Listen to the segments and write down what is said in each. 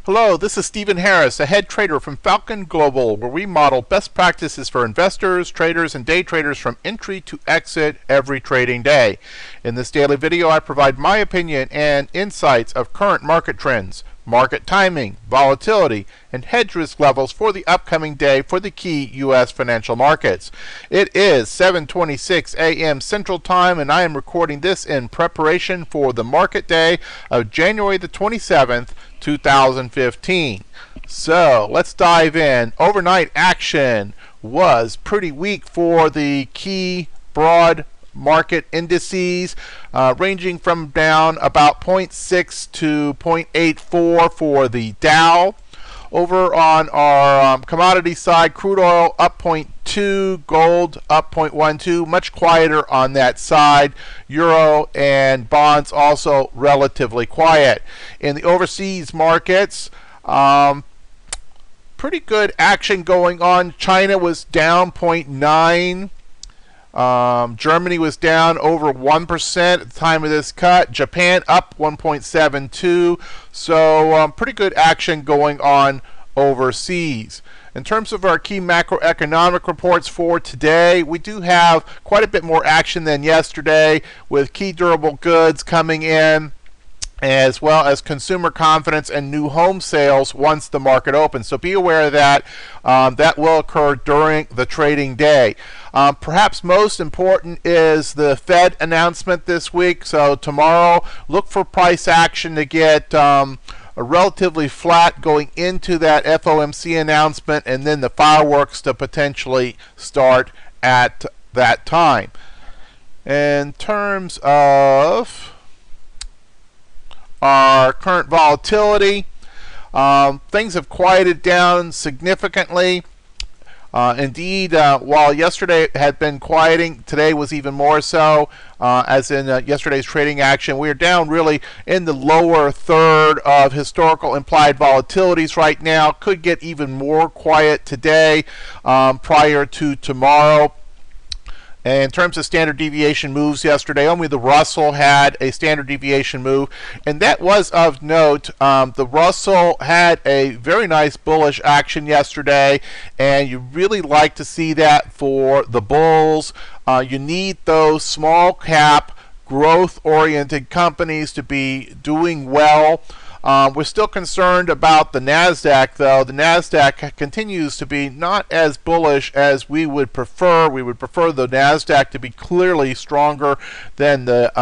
Hello, this is Stephen Harris, a head trader from Falcon Global, where we model best practices for investors, traders, and day traders from entry to exit every trading day. In this daily video, I provide my opinion and insights of current market trends, market timing, volatility, and hedge risk levels for the upcoming day for the key U.S. financial markets. It is 7:26 a.m. Central Time, and I am recording this in preparation for the market day of January the 27th, 2015. So let's dive in. Overnight action was pretty weak for the key broad market indices, ranging from down about 0.6 to 0.84 for the Dow. Over on our commodity side, crude oil up 0.2, gold up 0.12, much quieter on that side. Euro and bonds also relatively quiet. In the overseas markets, pretty good action going on. China was down 0.9. Germany was down over 1% at the time of this cut. Japan up 1.72. So pretty good action going on overseas. In terms of our key macroeconomic reports for today, we do have quite a bit more action than yesterday, with key durable goods coming in, as well as consumer confidence and new home sales once the market opens. So be aware of that. That will occur during the trading day. Perhaps most important is the Fed announcement this week. So tomorrow, look for price action to get a relatively flat going into that FOMC announcement, and then the fireworks to potentially start at that time. In terms of our current volatility, things have quieted down significantly. Indeed, while yesterday had been quieting, today was even more so, as in yesterday's trading action. We are down really in the lower third of historical implied volatilities right now. Could get even more quiet today prior to tomorrow. And in terms of standard deviation moves yesterday, only the Russell had a standard deviation move, and that was of note. The Russell had a very nice bullish action yesterday, and you really like to see that for the bulls. You need those small cap, growth-oriented companies to be doing well. We're still concerned about the NASDAQ, though. The NASDAQ continues to be not as bullish as we would prefer. We would prefer the NASDAQ to be clearly stronger than the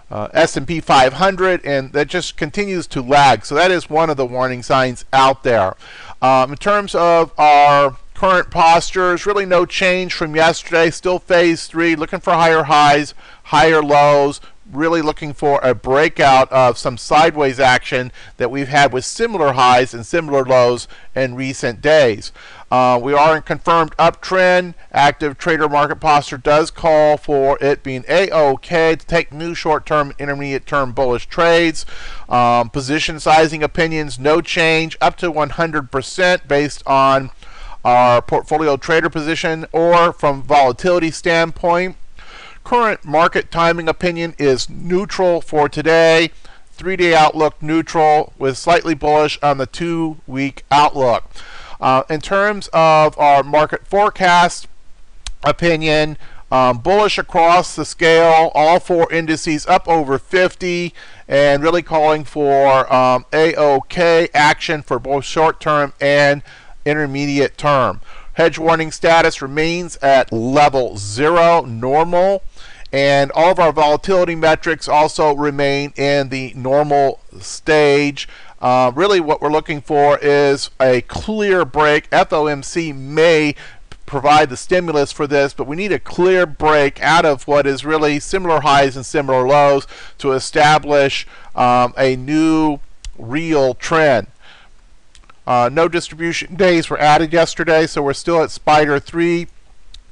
S&P 500, and that just continues to lag. So that is one of the warning signs out there. In terms of our current postures, really no change from yesterday. Still phase 3, looking for higher highs, higher lows. Really looking for a breakout of some sideways action that we've had with similar highs and similar lows in recent days. We are in confirmed uptrend. Active trader market posture does call for it being A-OK to take new short-term and intermediate-term bullish trades. Position sizing opinions, no change, up to 100% based on our portfolio trader position or from volatility standpoint. Current market timing opinion is neutral for today. 3-day outlook neutral with slightly bullish on the 2-week outlook. In terms of our market forecast opinion, bullish across the scale, all 4 indices up over 50, and really calling for A-OK action for both short-term and intermediate term. Hedge warning status remains at level 0, normal, and all of our volatility metrics also remain in the normal stage. Really what we're looking for is a clear break. FOMC may provide the stimulus for this, but we need a clear break out of what is really similar highs and similar lows to establish a new real trend. No distribution days were added yesterday, so we're still at Spider 3,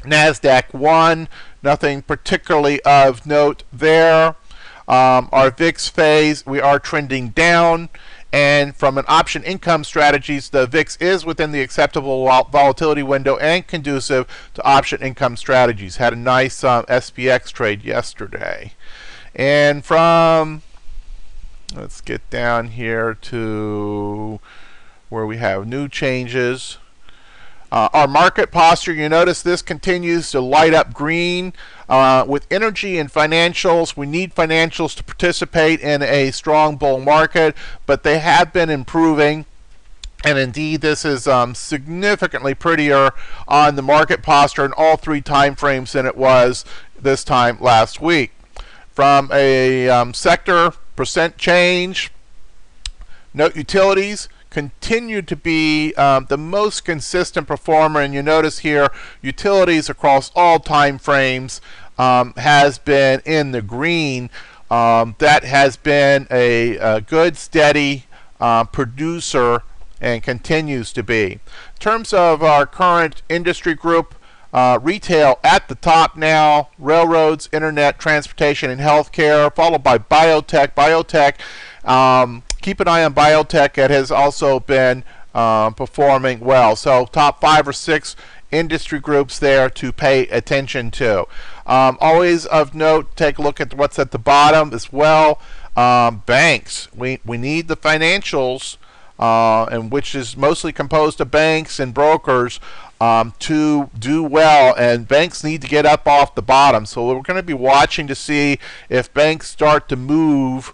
NASDAQ 1, nothing particularly of note there. Our VIX phase, we are trending down, and from an option income strategies, the VIX is within the acceptable volatility window and conducive to option income strategies. Had a nice SPX trade yesterday. And from Let's get down here to where we have new changes. Our market posture, you notice this continues to light up green. With energy and financials, we need financials to participate in a strong bull market, but they have been improving. And indeed, this is significantly prettier on the market posture in all three time frames than it was this time last week. From a sector percent change, note utilities continue to be the most consistent performer, and you notice here utilities across all time frames has been in the green. That has been a good steady producer and continues to be. In terms of our current industry group, retail at the top now, railroads, internet, transportation, and healthcare, followed by biotech. Keep an eye on biotech. It has also been performing well. So top 5 or 6 industry groups there to pay attention to. Always of note, take a look at what's at the bottom as well. Banks. We need the financials, and which is mostly composed of banks and brokers, to do well, and banks need to get up off the bottom. So we're going to be watching to see if banks start to move,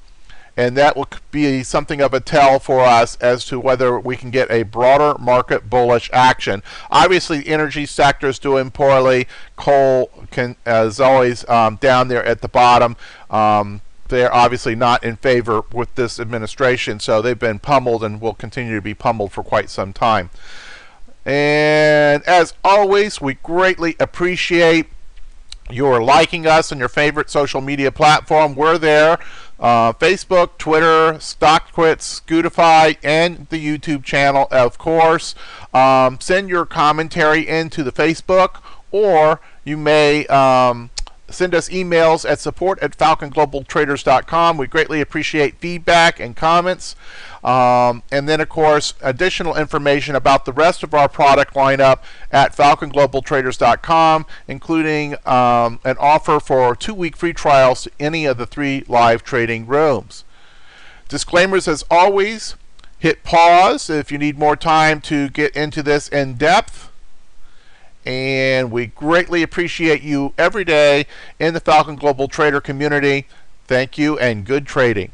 and that will be something of a tell for us as to whether we can get a broader market bullish action. Obviously, the energy sector is doing poorly. Coal is always down there at the bottom. They're obviously not in favor with this administration, so they've been pummeled and will continue to be pummeled for quite some time. And as always, we greatly appreciate your liking us on your favorite social media platform. We're there. Facebook, Twitter, StockTwits, Scootify, and the YouTube channel, of course. Send your commentary into the Facebook, or you may send us emails at support@falconglobaltraders.com. We greatly appreciate feedback and comments. And then, of course, additional information about the rest of our product lineup at falconglobaltraders.com, including an offer for 2-week free trials to any of the 3 live trading rooms. Disclaimers as always. Hit pause if you need more time to get into this in depth. And we greatly appreciate you every day in the Falcon Global Trader community. Thank you and good trading.